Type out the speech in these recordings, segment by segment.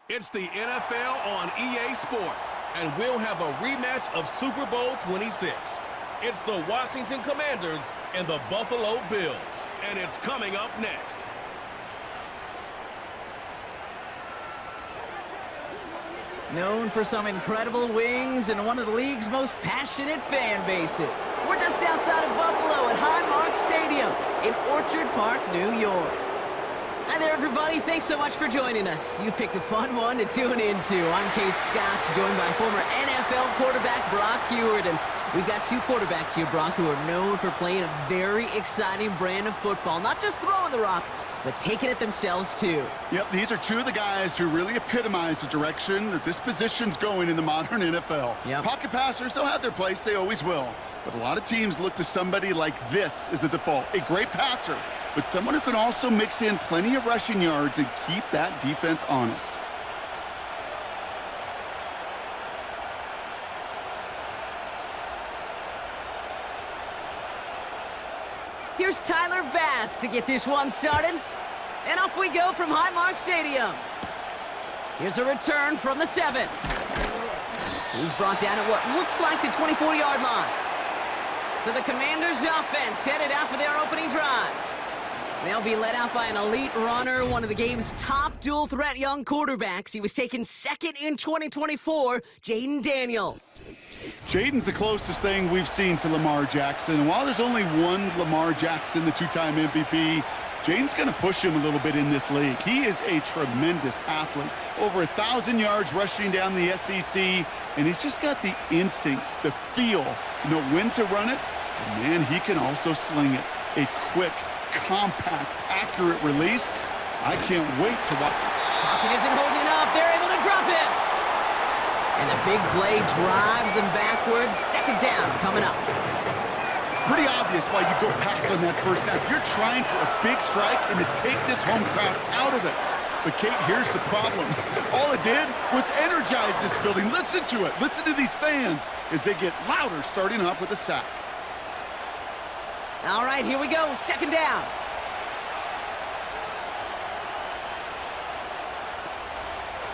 It's the NFL on EA Sports, and we'll have a rematch of Super Bowl 26. It's the Washington Commanders and the Buffalo Bills, and it's coming up next. Known for some incredible wings and one of the league's most passionate fan bases. We're just outside of Buffalo at Highmark Stadium in Orchard Park, New York. Hi there, everybody. Thanks so much for joining us. You picked a fun one to tune into. I'm Kate Scott, joined by former NFL quarterback Brock Huard. And we've got two quarterbacks here, Brock, who are known for playing a very exciting brand of football. Not just throwing the rock, but taking it themselves, too. Yep, these are two of the guys who really epitomize the direction that this position's going in the modern NFL. Yep. Pocket passers, they'll have their place. They always will. But a lot of teams look to somebody like this as the default. A great passer, but someone who can also mix in plenty of rushing yards and keep that defense honest. Here's Tyler Bass to get this one started. And off we go from Highmark Stadium. Here's a return from the 7. He's brought down at what looks like the 24-yard line. So the Commanders' offense headed out for their opening drive. They'll be led out by an elite runner, one of the game's top dual-threat young quarterbacks. He was taken second in 2024, Jayden Daniels. Jayden's the closest thing we've seen to Lamar Jackson. And while there's only one Lamar Jackson, the two-time MVP, Jayden's going to push him a little bit in this league. He is a tremendous athlete. Over 1,000 yards rushing down the SEC, and he's just got the instincts, the feel to know when to run it. And man, he can also sling it. A quick, compact, accurate release. I can't wait to watch. Pocket isn't holding up. They're able to drop it. And the big play drives them backwards. Second down coming up. It's pretty obvious why you go pass on that first snap. You're trying for a big strike and to take this home crowd out of it. But, Kate, here's the problem. All it did was energize this building. Listen to it. Listen to these fans as they get louder, starting off with a sack. All right, here we go. Second down.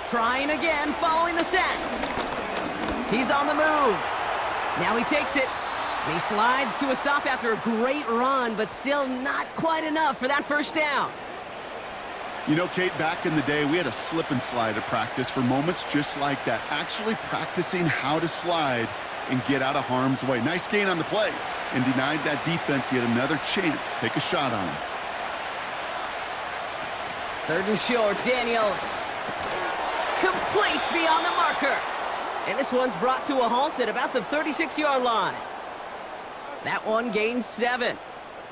Trying again, following the sack. He's on the move. Now he takes it. And he slides to a stop after a great run, but still not quite enough for that first down. You know, Kate, back in the day, we had a slip and slide at practice for moments just like that. Actually practicing how to slide and get out of harm's way. Nice gain on the play, and denied that defense yet another chance to take a shot on him. Third and short, Daniels. Complete beyond the marker. And this one's brought to a halt at about the 36-yard line. That one gains 7.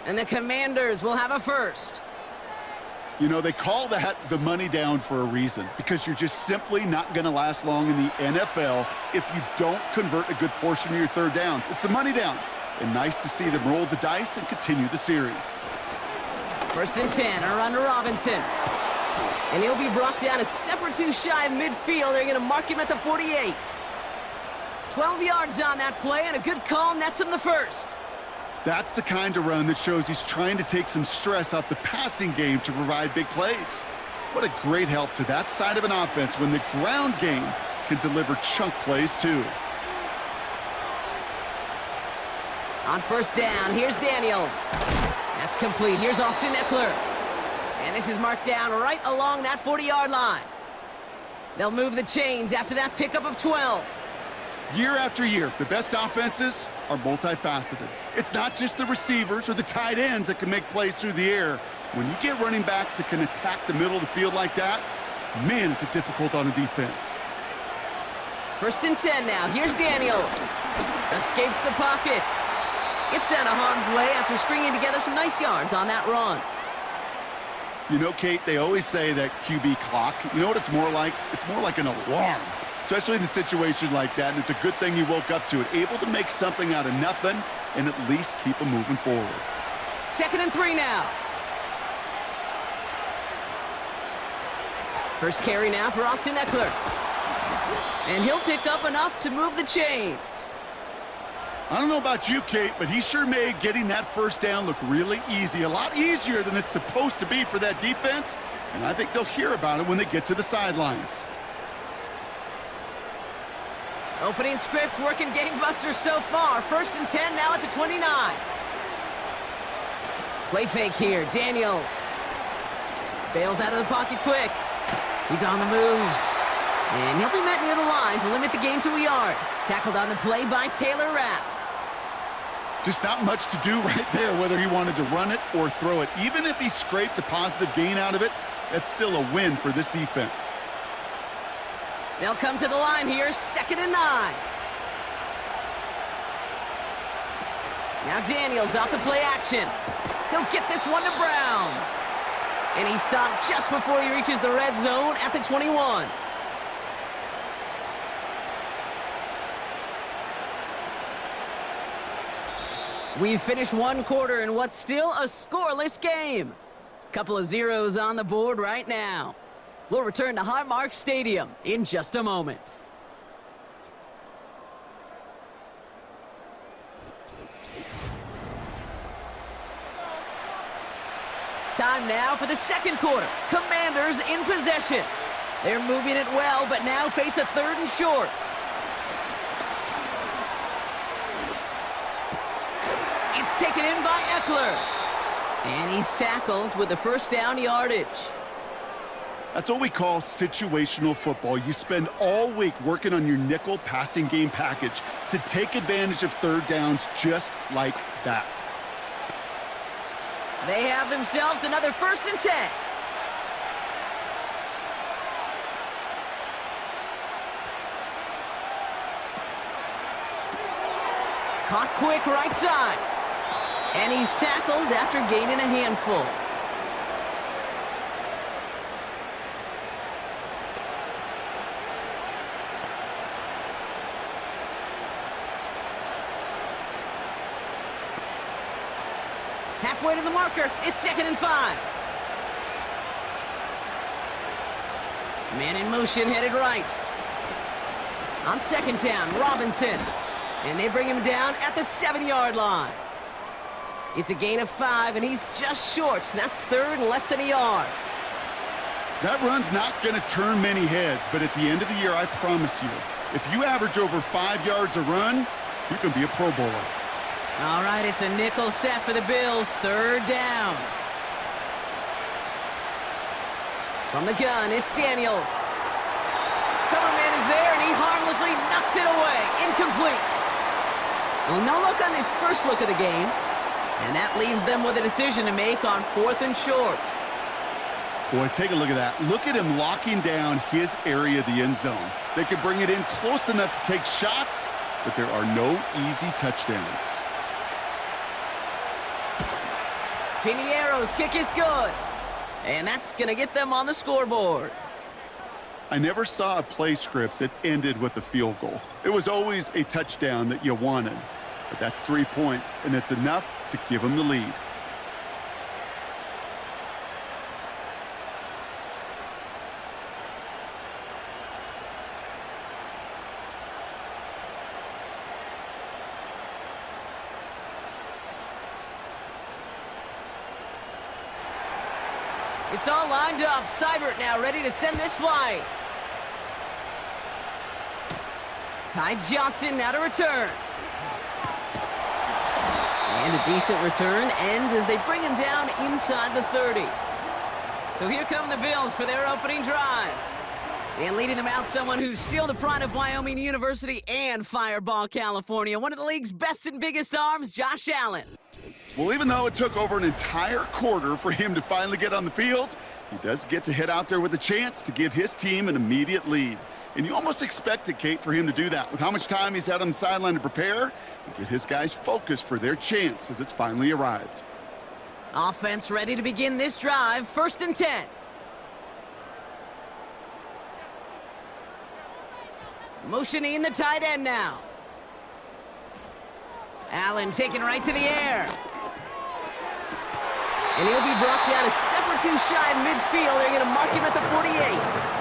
And the Commanders will have a first. You know, they call that the money down for a reason, because you're just simply not going to last long in the NFL if you don't convert a good portion of your third downs. It's the money down. And nice to see them roll the dice and continue the series. First and 10, a run to Robinson. And he'll be brought down a step or two shy of midfield. They're going to mark him at the 48. 12 yards on that play, and a good call nets him the first. That's the kind of run that shows he's trying to take some stress off the passing game to provide big plays. What a great help to that side of an offense when the ground game can deliver chunk plays too. On first down, here's Daniels. That's complete. Here's Austin Eckler. And this is marked down right along that 40-yard line. They'll move the chains after that pickup of 12. Year after year, the best offenses are multifaceted. It's not just the receivers or the tight ends that can make plays through the air. When you get running backs that can attack the middle of the field like that, man, is it difficult on a defense. First and 10 now. Here's Daniels. Escapes the pocket. Gets out of harm's way after stringing together some nice yards on that run. You know, Kate, they always say that QB clock, you know what it's more like? It's more like an alarm, especially in a situation like that, and it's a good thing you woke up to it, able to make something out of nothing and at least keep them moving forward. Second and 3 now. First carry now for Austin Eckler. And he'll pick up enough to move the chains. I don't know about you, Kate, but he sure made getting that first down look really easy. A lot easier than it's supposed to be for that defense. And I think they'll hear about it when they get to the sidelines. Opening script working gangbusters so far. 1st and 10 now at the 29. Play fake here. Daniels bails out of the pocket quick. He's on the move. And he'll be met near the line to limit the gain to a yard. Tackled on the play by Taylor Rapp. Just not much to do right there, whether he wanted to run it or throw it. Even if he scraped a positive gain out of it, that's still a win for this defense. They'll come to the line here, 2nd and 9. Now Daniels off the play action. He'll get this one to Brown. And he stopped just before he reaches the red zone at the 21. We've finished one quarter in what's still a scoreless game. Couple of zeros on the board right now. We'll return to Highmark Stadium in just a moment. Time now for the second quarter. Commanders in possession. They're moving it well, but now face a 3rd and short. It's taken in by Eckler. And he's tackled with the 1st down yardage. That's what we call situational football. You spend all week working on your nickel passing game package to take advantage of 3rd downs just like that. They have themselves another 1st and 10. Caught quick right side. And he's tackled after gaining a handful. Halfway to the marker, it's 2nd and 5. Man in motion, headed right. On 2nd down, Robinson. And they bring him down at the 7-yard line. It's a gain of 5, and he's just short. So that's 3rd and less than a yard. That run's not going to turn many heads, but at the end of the year, I promise you, if you average over 5 yards a run, you can be a Pro Bowler. All right, it's a nickel set for the Bills. 3rd down. From the gun, it's Daniels. Cover man is there, and he harmlessly knocks it away. Incomplete. Well, no look on his first look of the game. And that leaves them with a decision to make on 4th and short. Boy, take a look at that. Look at him locking down his area of the end zone. They can bring it in close enough to take shots, but there are no easy touchdowns. Piniero's kick is good. And that's going to get them on the scoreboard. I never saw a play script that ended with a field goal. It was always a touchdown that you wanted. But that's 3 points, and it's enough to give them the lead. It's all lined up. Seibert now ready to send this flight. Ty Johnson now to return. And a decent return ends as they bring him down inside the 30. So here come the Bills for their opening drive. And leading them out, someone who's still the pride of Wyoming University and Fireball, California. One of the league's best and biggest arms, Josh Allen. Well, even though it took over an entire quarter for him to finally get on the field, he does get to head out there with a chance to give his team an immediate lead. And you almost expected, Kate, for him to do that. With how much time he's had on the sideline to prepare and get his guys focused for their chance as it's finally arrived. Offense ready to begin this drive. 1st and 10. Motioning the tight end now. Allen taken right to the air. And he'll be brought down a step or two shy of midfield. They're going to mark him at the 48.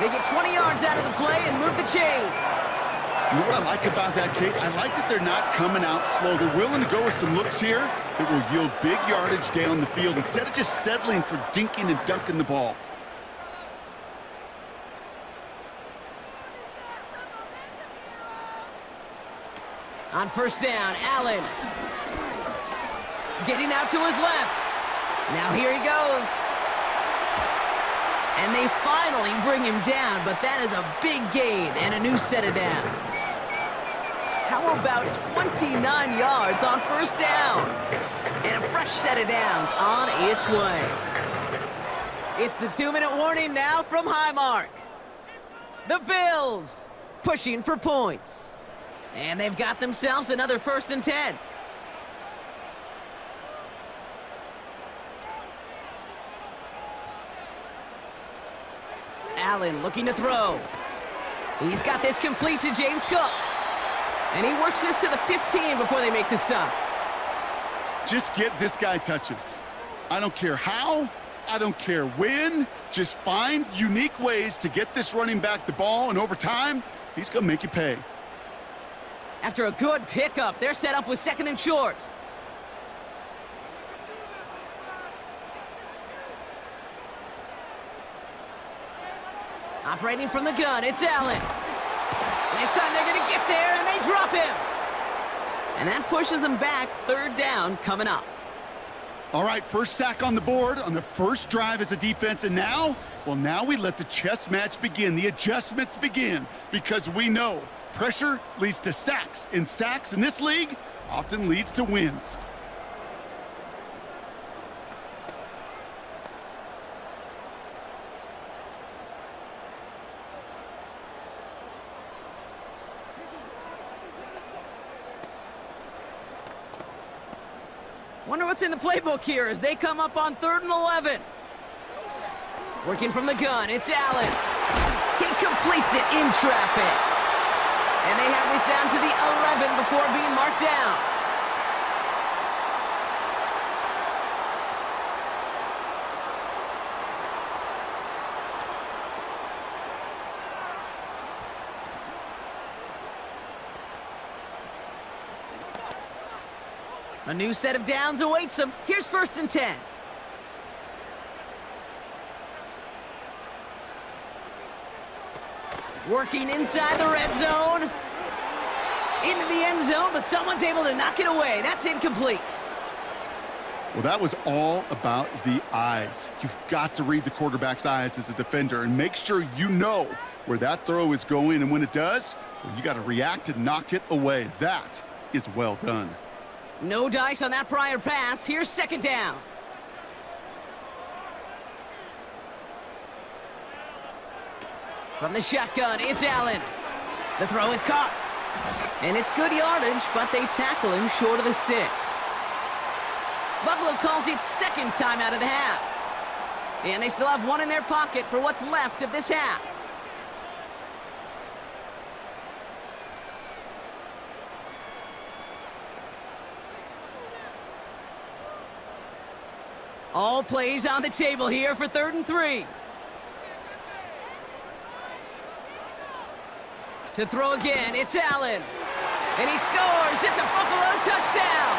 They get 20 yards out of the play and move the chains. You know what I like about that, Kate? I like that they're not coming out slow. They're willing to go with some looks here that will yield big yardage down the field instead of just settling for dinking and dunking the ball. On first down, Allen. Getting out to his left. Now here he goes. And they finally bring him down, but that is a big gain and a new set of downs. How about 29 yards on first down? And a fresh set of downs on its way. It's the 2-minute warning now from Highmark. The Bills pushing for points. And they've got themselves another 1st and 10. Allen looking to throw. He's got this complete to James Cook. And he works this to the 15 before they make the stop. Just get this guy touches. I don't care how, I don't care when. Just find unique ways to get this running back the ball, and over time, he's going to make you pay. After a good pickup, they're set up with 2nd and short. Operating from the gun, it's Allen. This time they're going to get there, and they drop him. And that pushes them back. 3rd down coming up. All right, first sack on the board on the first drive as a defense, and now, well, now we let the chess match begin, the adjustments begin, because we know pressure leads to sacks, and sacks in this league often leads to wins. Wonder what's in the playbook here as they come up on 3rd and 11. Working from the gun, it's Allen. He completes it in traffic. And they have this down to the 11 before being marked down. A new set of downs awaits them. Here's 1st and 10. Working inside the red zone. Into the end zone, but someone's able to knock it away. That's incomplete. Well, that was all about the eyes. You've got to read the quarterback's eyes as a defender and make sure you know where that throw is going, and when it does, well, you got to react and knock it away. That is well done. No dice on that prior pass. Here's 2nd down. From the shotgun, it's Allen. The throw is caught. And it's good yardage, but they tackle him short of the sticks. Buffalo calls it 2nd time out of the half. And they still have 1 in their pocket for what's left of this half. All plays on the table here for 3rd and 3. To throw again, it's Allen. And he scores. It's a Buffalo touchdown.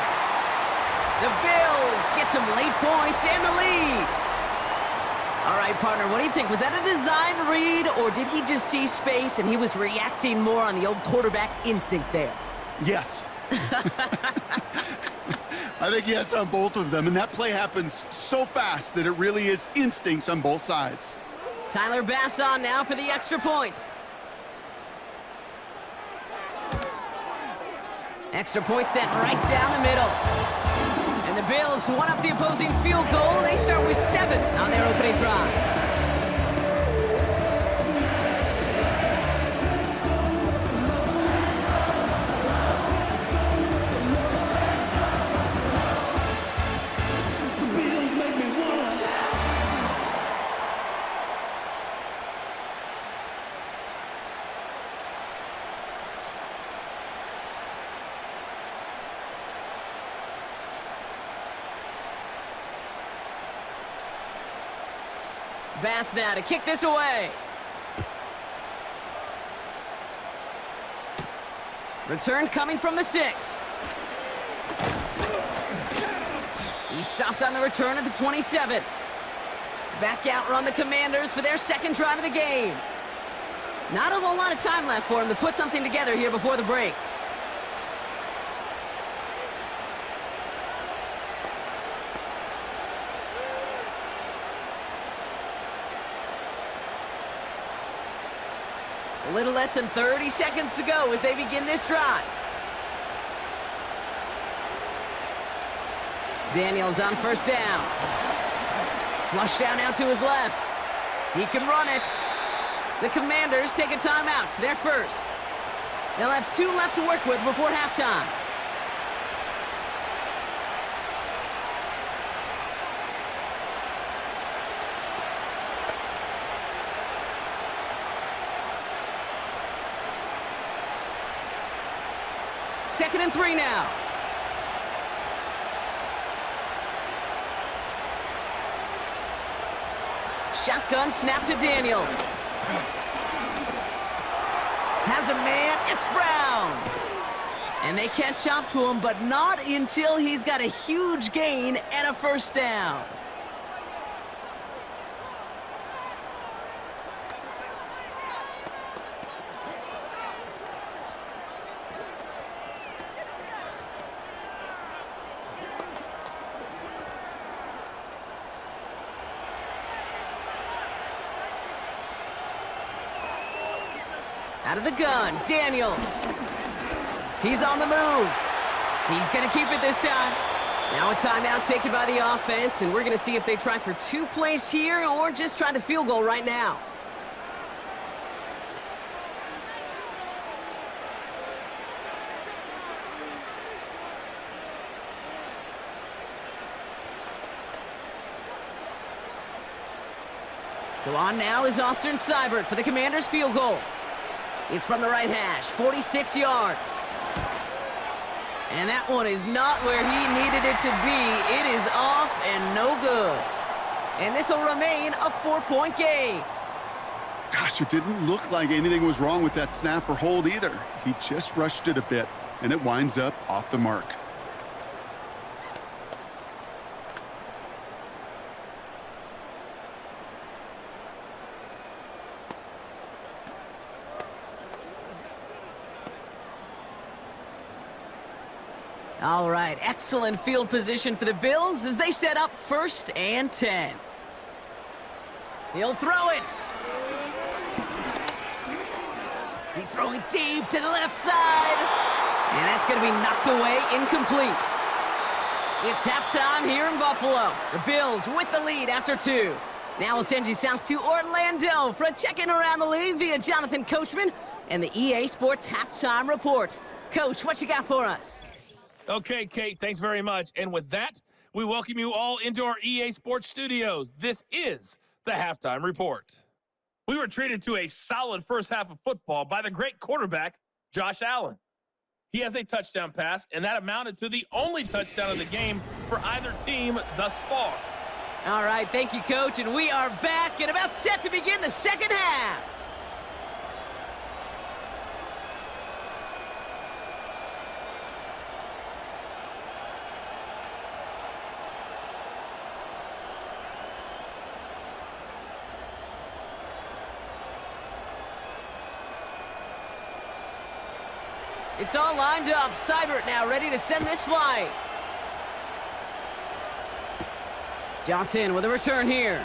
The Bills get some late points and the lead. All right, partner, what do you think? Was that a design read, or did he just see space and he was reacting more on the old quarterback instinct there? Yes. I think yes on both of them, and that play happens so fast that it really is instincts on both sides. Tyler Bass on now for the extra point. Extra point sent right down the middle. And the Bills won up the opposing field goal. They start with 7 on their opening drive. Bass now to kick this away. Return coming from the 6. He stopped on the return at the 27. Back out run the Commanders for their 2nd drive of the game. Not a whole lot of time left for him to put something together here before the break. A little less than 30 seconds to go as they begin this drive. Daniels on first down. Flush down now to his left. He can run it. The Commanders take a timeout. They're first. They'll have 2 left to work with before halftime. Second and 3 now. Shotgun snap to Daniels. Has a man, it's Brown. And they catch up to him, but not until he's got a huge gain and a first down. Out of the gun, Daniels. He's on the move. He's going to keep it this time. Now a timeout taken by the offense, and we're going to see if they try for 2 plays here or just try the field goal right now. So on now is Austin Seibert for the Commanders' field goal. It's from the right hash, 46 yards. And that one is not where he needed it to be. It is off and no good. And this will remain a 4-point game. Gosh, it didn't look like anything was wrong with that snap or hold either. He just rushed it a bit, and it winds up off the mark. All right, excellent field position for the Bills as they set up 1st and 10. He'll throw it. He's throwing deep to the left side. And that's going to be knocked away, incomplete. It's halftime here in Buffalo. The Bills with the lead after 2. Now we'll send you south to Orlando for a check-in around the league via Jonathan Coachman and the EA Sports Halftime Report. Coach, what you got for us? Okay, Kate, thanks very much. And with that, we welcome you all into our EA Sports studios. This is the Halftime Report. We were treated to a solid first half of football by the great quarterback, Josh Allen. He has a touchdown pass, and that amounted to the only touchdown of the game for either team thus far. All right, thank you, Coach, and we are back and about set to begin the second half. It's all lined up. Seibert now ready to send this flight. Johnson with a return here.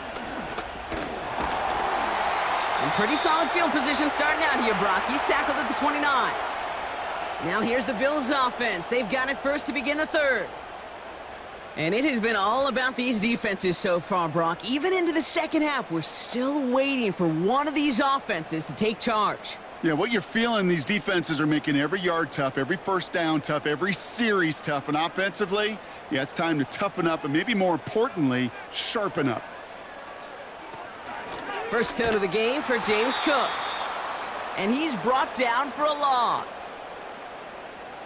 And pretty solid field position starting out here, Brock. He's tackled at the 29. Now here's the Bills offense. They've got it first to begin the 3rd. And it has been all about these defenses so far, Brock. Even into the second half, we're still waiting for one of these offenses to take charge. Yeah, what you're feeling, these defenses are making every yard tough, every first down tough, every series tough. And offensively, yeah, it's time to toughen up and maybe more importantly, sharpen up. First tone of the game for James Cook. And he's brought down for a loss.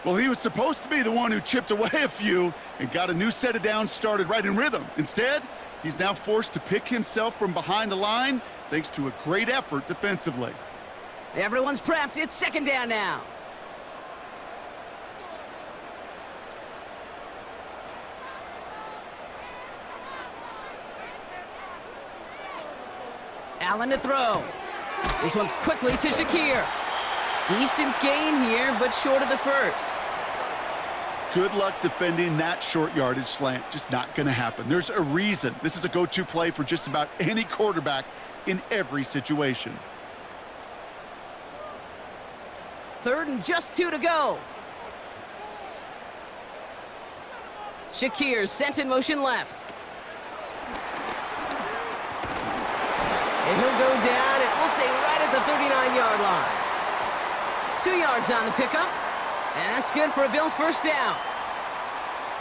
Well, he was supposed to be the one who chipped away a few and got a new set of downs started right in rhythm. Instead, he's now forced to pick himself from behind the line thanks to a great effort defensively. Everyone's prepped. It's second down now. Allen to throw. This one's quickly to Shakir. Decent gain here, but short of the first. Good luck defending that short yardage slant. Just not going to happen. There's a reason. This is a go-to play for just about any quarterback in every situation. 3rd and just 2 to go. Shakir sent in motion left. And he'll go down, and we'll say right at the 39-yard line. 2 yards on the pickup, and that's good for a Bills first down.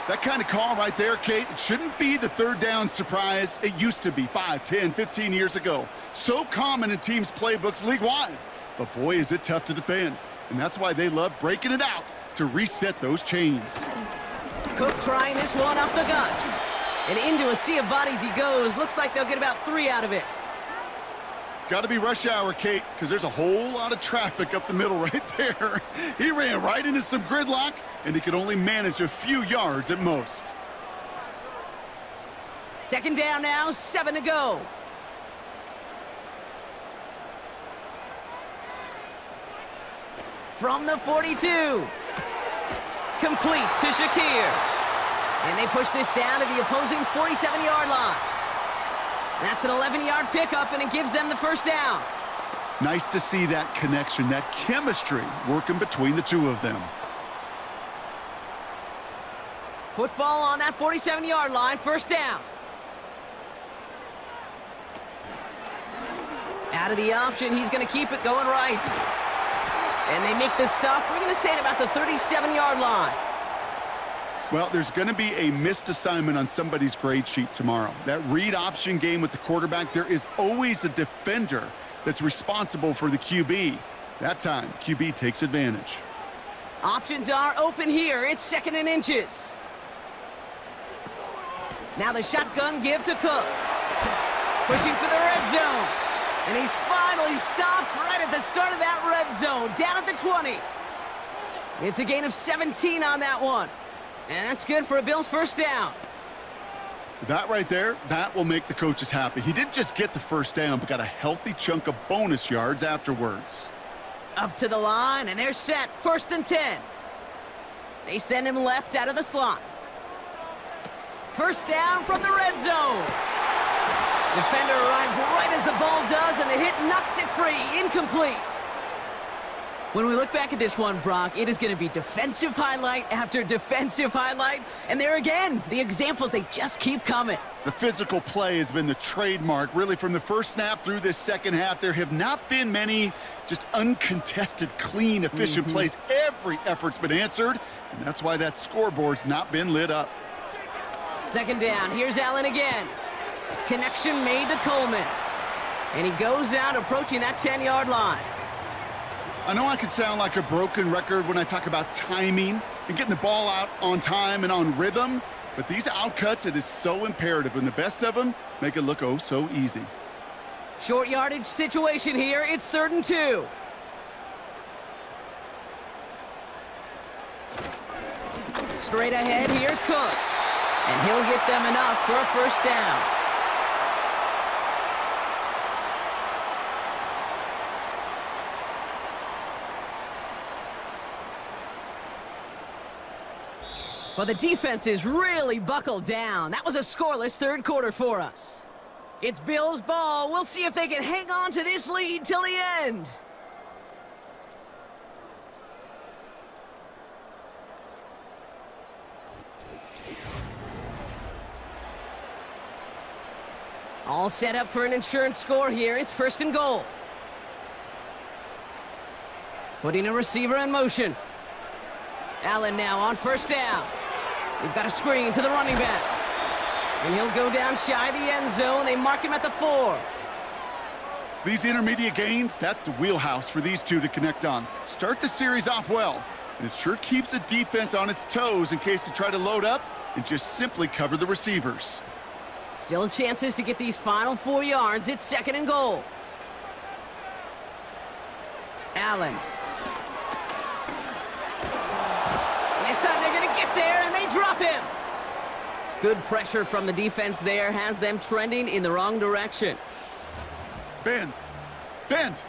That kind of call right there, Kate, it shouldn't be the 3rd down surprise. It used to be 5, 10, 15 years ago. So common in teams' playbooks league-wide. But boy, is it tough to defend. And that's why they love breaking it out to reset those chains. Cook trying this one up the gut. And into a sea of bodies he goes. Looks like they'll get about 3 out of it. Got to be rush hour, Kate, because there's a whole lot of traffic up the middle right there. He ran right into some gridlock, and he could only manage a few yards at most. 2nd down now, 7 to go. From the 42. Complete to Shakir. And they push this down to the opposing 47-yard line. That's an 11-yard pickup, and it gives them the first down. Nice to see that connection, that chemistry working between the two of them. Football on that 47-yard line, first down. Out of the option, he's going to keep it going right. And they make the stop, we're going to say at about the 37-yard line. Well, there's going to be a missed assignment on somebody's grade sheet tomorrow. That read option game with the quarterback, there is always a defender that's responsible for the QB. That time, QB takes advantage. Options are open here. It's 2nd and inches. Now the shotgun give to Cook. Pushing for the red zone. And he's finally stopped right at the start of that red zone, down at the 20. It's a gain of 17 on that one. And that's good for a Bills first down. That right there, that will make the coaches happy. He didn't just get the first down, but got a healthy chunk of bonus yards afterwards. Up to the line, and they're set. 1st and 10. They send him left out of the slot. First down from the red zone. Defender arrives right as the ball does, and the hit knocks it free. Incomplete. When we look back at this one, Brock, it is going to be defensive highlight after defensive highlight. And there again, the examples, they just keep coming. The physical play has been the trademark, really, from the first snap through this second half. There have not been many just uncontested, clean, efficient plays. Every effort's been answered, and that's why that scoreboard's not been lit up. 2nd down. Here's Allen again. Connection made to Coleman. And he goes out approaching that 10-yard line. I know I could sound like a broken record when I talk about timing and getting the ball out on time and on rhythm, but these outcuts, it is so imperative, and the best of them make it look oh so easy. Short yardage situation here. It's 3rd and 2. Straight ahead, here's Cook. And he'll get them enough for a first down. Well, the defense is really buckled down. That was a scoreless 3rd quarter for us. It's Bills ball. We'll see if they can hang on to this lead till the end. All set up for an insurance score here. It's 1st and goal. Putting a receiver in motion. Allen now on first down. We've got a screen to the running back. And he'll go down shy of the end zone. They mark him at the 4. These intermediate gains, that's the wheelhouse for these two to connect on. Start the series off well, and it sure keeps the defense on its toes in case they try to load up and just simply cover the receivers. Still chances to get these final 4 yards. It's 2nd and goal. Allen. This time they're going to get there, and they drop him. Good pressure from the defense there has them trending in the wrong direction. Bend. Bend.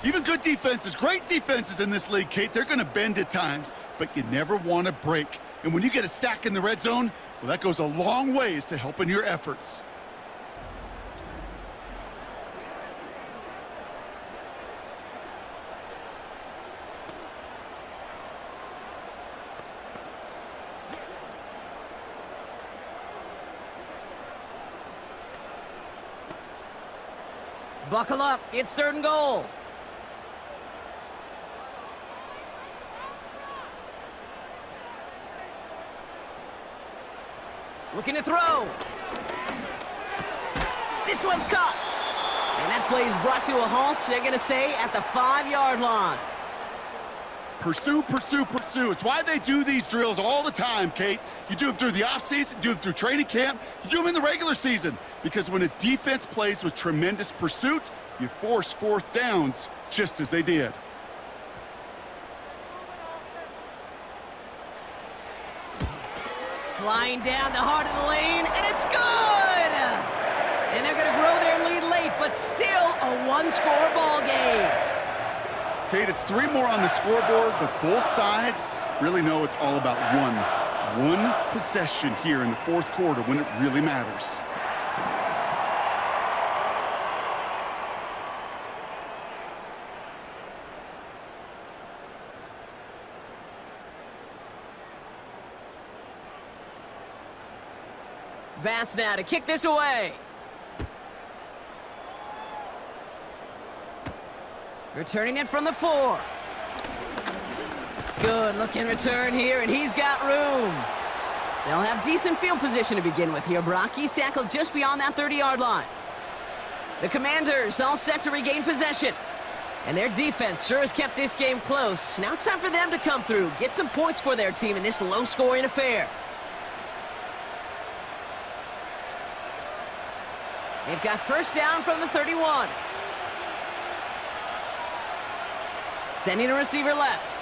Even good defenses, great defenses in this league, Kate, they're going to bend at times, but you never want to break. And when you get a sack in the red zone, well, that goes a long ways to helping your efforts. Buckle up. It's 3rd and goal. Looking to throw. This one's caught. And that play is brought to a halt, they're going to say, at the 5-yard line. Pursue, pursue, pursue. It's why they do these drills all the time, Kate. You do them through the offseason, do them through training camp, you do them in the regular season. Because when a defense plays with tremendous pursuit, you force 4th downs just as they did. Flying down the heart of the lane, and it's good! And they're going to grow their lead late, but still a 1-score ball game. Kate, it's 3 more on the scoreboard, but both sides really know it's all about one possession here in the 4th quarter when it really matters. Bass now to kick this away. Returning it from the 4. Good looking return here, and he's got room. They'll have decent field position to begin with here, Brock. He's tackled just beyond that 30-yard line. The Commanders all set to regain possession. And their defense sure has kept this game close. Now it's time for them to come through, get some points for their team in this low-scoring affair. They've got 1st down from the 31. Sending a receiver left.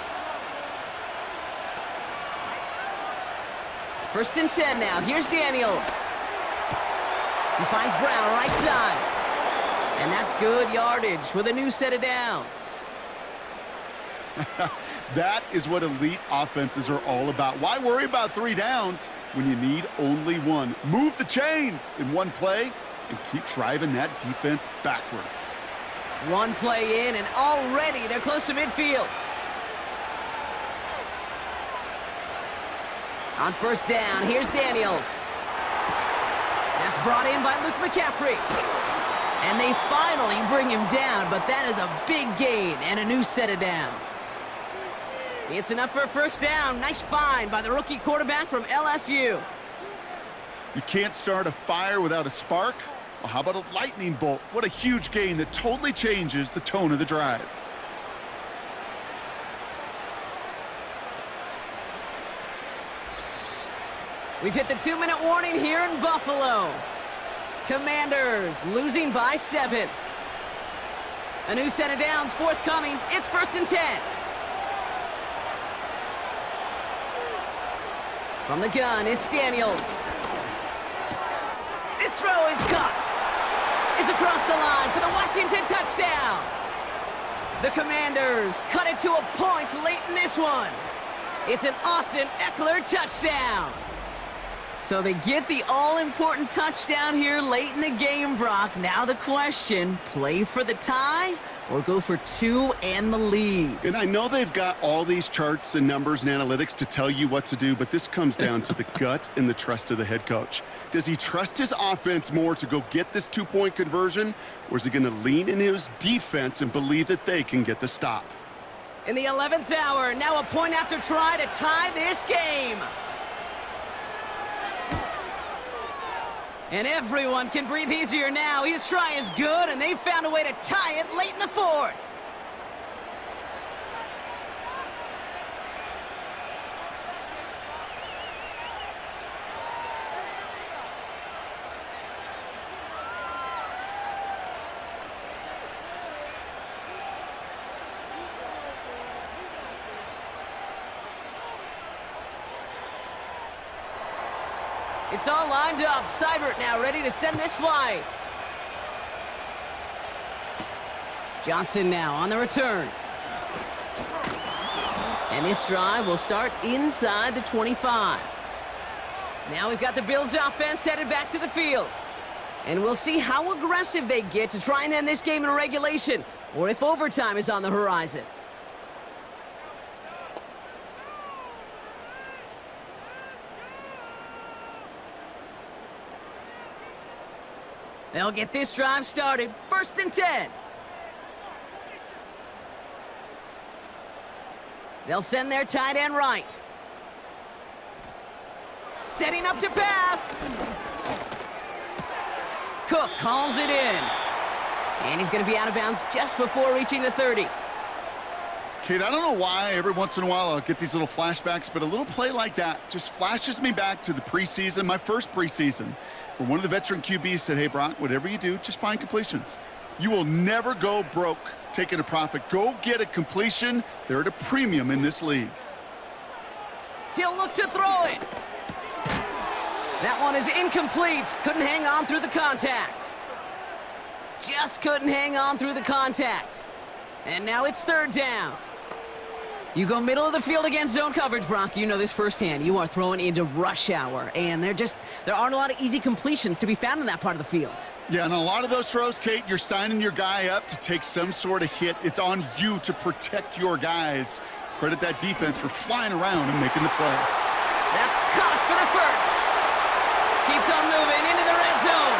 1st and 10 now. Here's Daniels. He finds Brown right side. And that's good yardage with a new set of downs. That is what elite offenses are all about. Why worry about 3 downs when you need only 1? Move the chains in one play and keep driving that defense backwards. 1 play in, and already they're close to midfield. On 1st down, here's Daniels. That's brought in by Luke McCaffrey. And they finally bring him down, but that is a big gain and a new set of downs. It's enough for a 1st down. Nice find by the rookie quarterback from LSU. You can't start a fire without a spark. Well, how about a lightning bolt? What a huge gain that totally changes the tone of the drive. We've hit the 2-minute warning here in Buffalo. Commanders losing by 7. A new set of downs forthcoming. It's 1st and 10. From the gun, it's Daniels. This throw is caught. Is across the line for the Washington touchdown. The Commanders cut it to a point late in this one. It's an Austin Eckler touchdown. So they get the all-important touchdown here late in the game, Brock. Now the question, play for the tie or go for 2 and the lead? And I know they've got all these charts and numbers and analytics to tell you what to do, but this comes down to the gut and the trust of the head coach. Does he trust his offense more to go get this 2-point conversion, or is he going to lean in his defense and believe that they can get the stop? In the 11th hour, now a point after try to tie this game. And everyone can breathe easier now. His try is good, and they found a way to tie it late in the 4th. It's all lined up. Seibert now ready to send this flight. Johnson now on the return. And this drive will start inside the 25. Now we've got the Bills offense headed back to the field. And we'll see how aggressive they get to try and end this game in regulation, or if overtime is on the horizon. They'll get this drive started. 1st and 10. They'll send their tight end right. Setting up to pass. Cook calls it in. And he's going to be out of bounds just before reaching the 30. Kate, I don't know why every once in a while I'll get these little flashbacks, but a little play like that just flashes me back to the preseason, my first preseason, where one of the veteran QBs said, hey, Brock, whatever you do, just find completions. You will never go broke taking a profit. Go get a completion. They're at a premium in this league. He'll look to throw it. That one is incomplete. Couldn't hang on through the contact. Just couldn't hang on through the contact. And now it's 3rd down. You go middle of the field against zone coverage, Brock. You know this firsthand. You are throwing into rush hour, and there aren't a lot of easy completions to be found in that part of the field. Yeah, and a lot of those throws, Kate, you're signing your guy up to take some sort of hit. It's on you to protect your guys. Credit that defense for flying around and making the play. That's caught for the first. Keeps on moving into the red zone.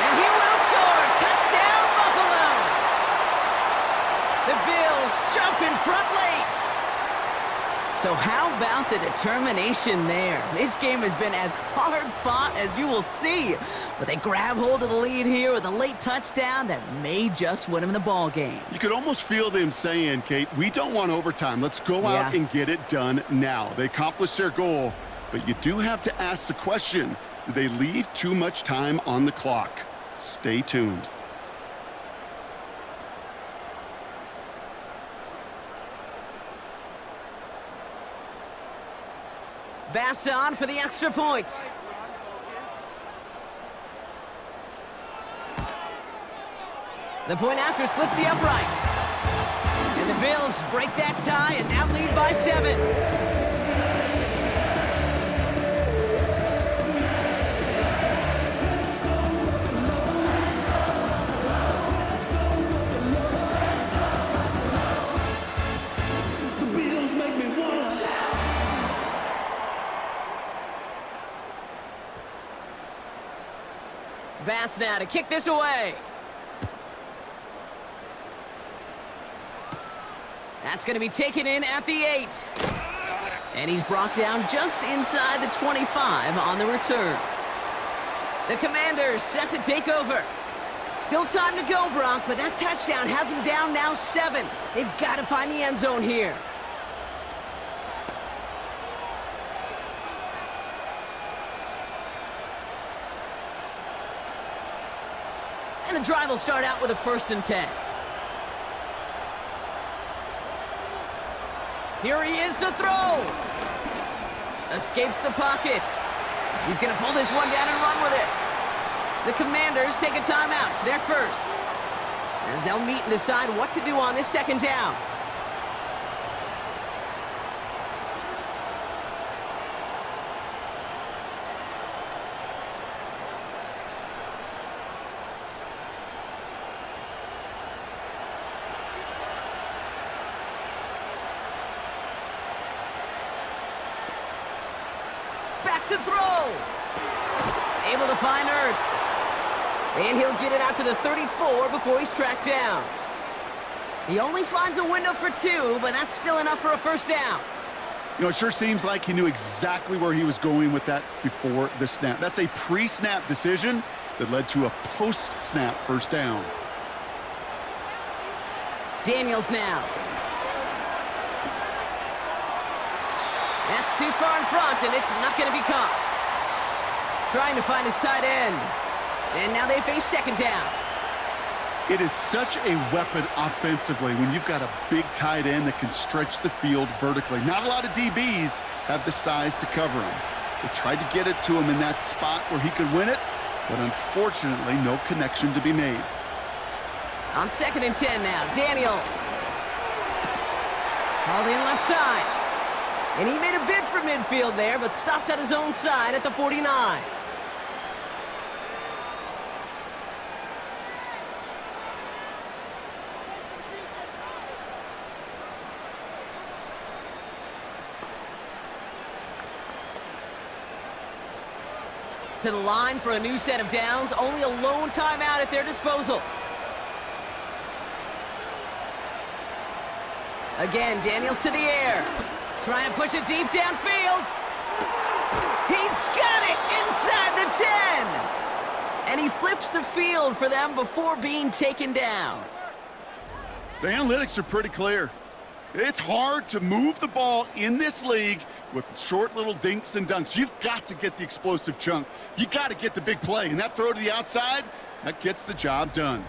And he will score. Touchdown, Buffalo. The Bills jump in front late. So how about the determination there? This game has been as hard fought as you will see. But they grab hold of the lead here with a late touchdown that may just win them the ball game. You could almost feel them saying, Kate, we don't want overtime. Let's go out and get it done now. They accomplished their goal, but you do have to ask the question, did they leave too much time on the clock? Stay tuned. Bass on for the extra point. The point after splits the upright. And the Bills break that tie and now lead by 7. Bass now to kick this away. That's going to be taken in at the 8. And he's brought down just inside the 25 on the return. The Commanders set to take over. Still time to go, Brock, but that touchdown has them down now 7. They've got to find the end zone here. And the drive will start out with a 1st and 10. Here he is to throw. Escapes the pocket. He's going to pull this one down and run with it. The Commanders take a timeout. They're first. As they'll meet and decide what to do on this 2nd down. Back to throw. Able to find Ertz. And he'll get it out to the 34 before he's tracked down. He only finds a window for 2, but that's still enough for a 1st down. You know, it sure seems like he knew exactly where he was going with that before the snap. That's a pre-snap decision that led to a post-snap 1st down. Daniels now. That's too far in front, and it's not going to be caught. Trying to find his tight end. And now they face 2nd down. It is such a weapon offensively when you've got a big tight end that can stretch the field vertically. Not a lot of DBs have the size to cover him. They tried to get it to him in that spot where he could win it, but unfortunately, no connection to be made. On 2nd and 10 now, Daniels. Hauled in left side. And he made a bid for midfield there, but stopped at his own side at the 49. to the line for a new set of downs. Only a lone timeout at their disposal. Again, Daniels to the air. Trying to push it deep downfield. He's got it inside the 10. And he flips the field for them before being taken down. The analytics are pretty clear. It's hard to move the ball in this league with short little dinks and dunks. You've got to get the explosive chunk. You got to get the big play. And that throw to the outside, that gets the job done.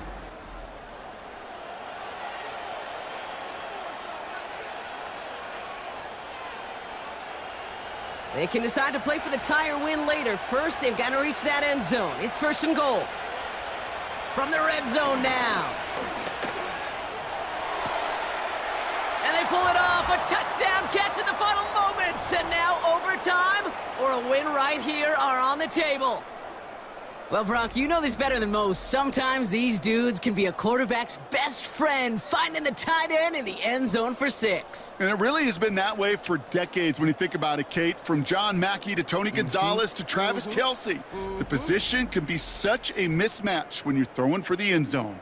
They can decide to play for the tie or win later. First, they've got to reach that end zone. It's 1st and goal. From the red zone now. And they pull it off. A touchdown catch in the final moments. And now overtime or a win right here are on the table. Well, Brock, you know this better than most. Sometimes these dudes can be a quarterback's best friend, finding the tight end in the end zone for 6. And it really has been that way for decades when you think about it, Kate. From John Mackey to Tony Gonzalez to Travis Kelce. The position can be such a mismatch when you're throwing for the end zone.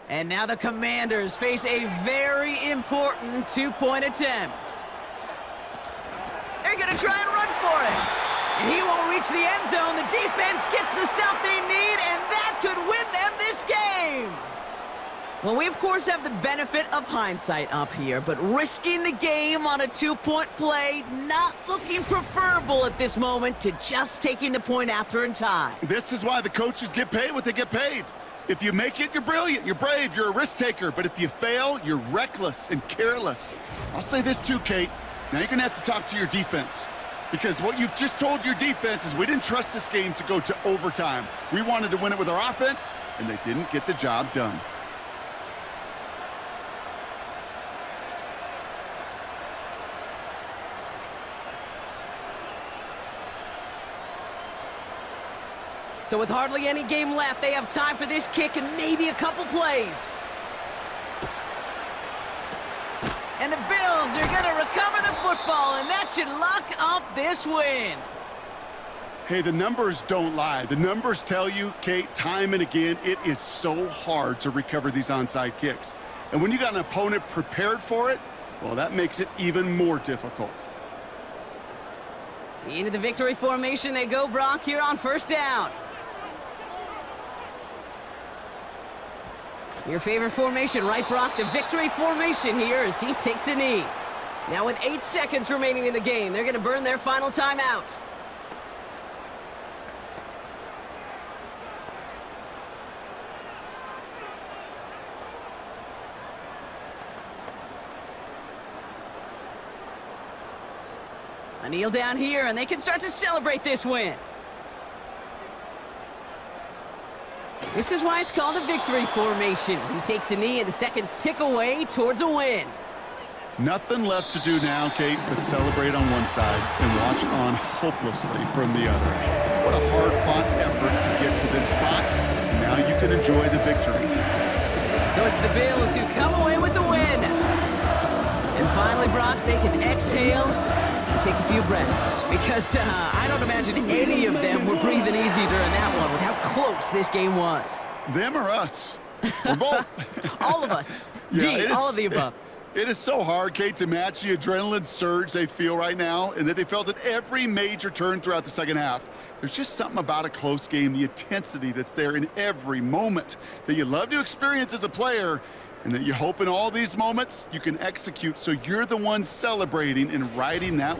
And now the Commanders face a very important 2-point attempt. They're going to try and run for it. And he won't reach the end zone. The defense gets the stop they need, and that could win them this game. Well, we, of course, have the benefit of hindsight up here, but risking the game on a 2-point play, not looking preferable at this moment to just taking the point after in time. This is why the coaches get paid what they get paid. If you make it, you're brilliant, you're brave, you're a risk taker. But if you fail, you're reckless and careless. I'll say this too, Kate. Now you're going to have to talk to your defense. Because what you've just told your defense is we didn't trust this game to go to overtime. We wanted to win it with our offense, and they didn't get the job done. So with hardly any game left, they have time for this kick and maybe a couple plays. And the Bills are going to recover the football, and that should lock up this win. Hey, the numbers don't lie. The numbers tell you, Kate, time and again, it is so hard to recover these onside kicks. And when you got an opponent prepared for it, well, that makes it even more difficult. Into the victory formation they go, Brock, here on 1st down. Your favorite formation, right, Brock? The victory formation here as he takes a knee. Now with 8 seconds remaining in the game, they're going to burn their final timeout. A kneel down here, and they can start to celebrate this win. This is why it's called a victory formation. He takes a knee and the seconds tick away towards a win. Nothing left to do now, Kate, but celebrate on one side and watch on hopelessly from the other. What a hard-fought effort to get to this spot, and now you can enjoy the victory. So it's the Bills who come away with the win. And finally, Brock, they can exhale and take a few breaths, because I don't imagine any of them were breathing easy during that one with how close this game was. Them or us? We're both. All of us. Yeah, all of the above. It is so hard, Kate, to match the adrenaline surge they feel right now and that they felt at every major turn throughout the second half. There's just something about a close game, the intensity that's there in every moment that you love to experience as a player, and that you hope in all these moments you can execute so you're the one celebrating and riding that